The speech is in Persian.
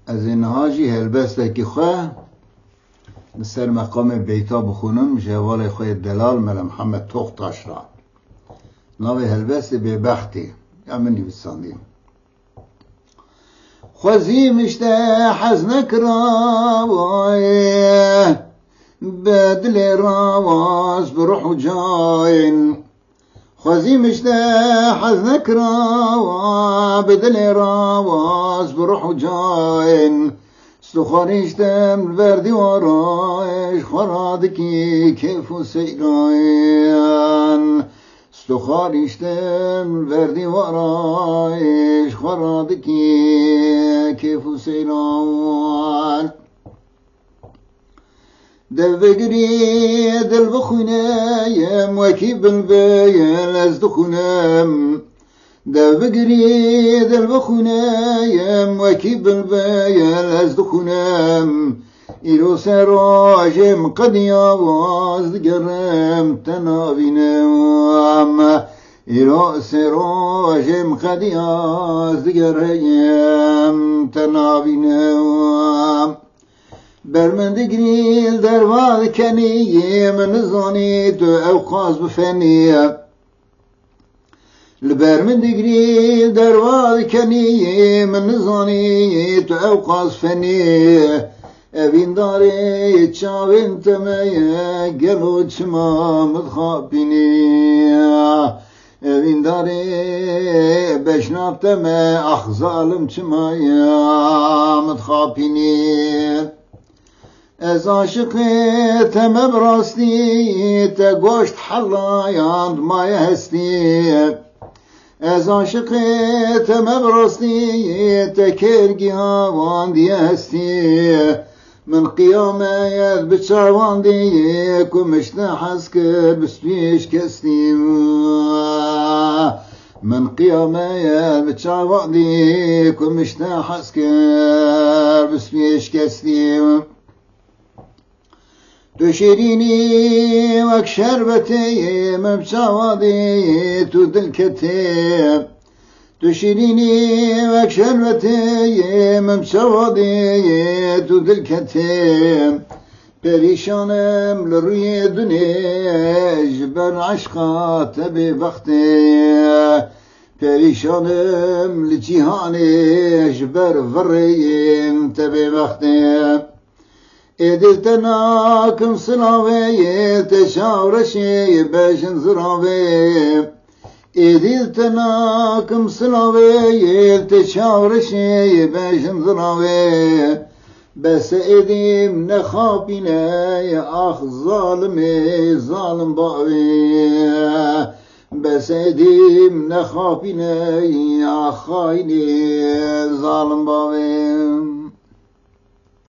از اینهاجی هلبسته که خواه سر مقام بیتا بخونم جوال خوی دلال مل محمد تختاش را ناوی هلبست ببختی امن نویساندیم خوزی مشته حزنک راوی بدل راواز بروح و جاین خوزی مشته حزنک راوی بدل راواز بروح و جاین استخوانیشتم وردی وارایش خرادکی کیف و سیران استخوانیشتم وردی وارایش خرادکی کیف و سیران دل بگری دل بخونم وکی بلبیل از دخونم دل بگری دل بخونم وکی بلبیل از دخونم ایرو سراجم قد یاواز دگرم تنابینم ایرو سراجم قد یاز دگرم تنابینم برمن دگریل در واد کنی من زانی تو اوقاز بفنی لبر من دگریل در واد کنی من زانی تو اوقاز فنی اوین داری چاوین تمه گلو چما مدخابینی اوین داری بشناب تمه اخ ظالم چما مدخابینی از عاشقی تمه براستی تا گوشت حلایاند مای هستی از عاشقی تمه براستی تا کرگی هاواندی هستی من قیامت بچاواندی کمشت حس کرد بسپیش کستی من قیامت بچاواندی کمشت حس کرد بسپیش کستی تو شیرینی وک شربتی مبچاوادی تو دلکتی تو شیرینی وک شربتی مبچاوادی تو دلکتی پریشانم لروی دنیش بر عشقات بی وقتی پریشانم لجیهانش بر ورین تبی وقتی ایدل تناکم سلاوی تشاورشی بشن زراوی ایدل تناکم سلاوی تشاورشی بشن زراوی بس ایدیم نخابینه آخ ظالمی ظالم باوی بس ایدیم نخابینه آخ خاینی ظالم باوی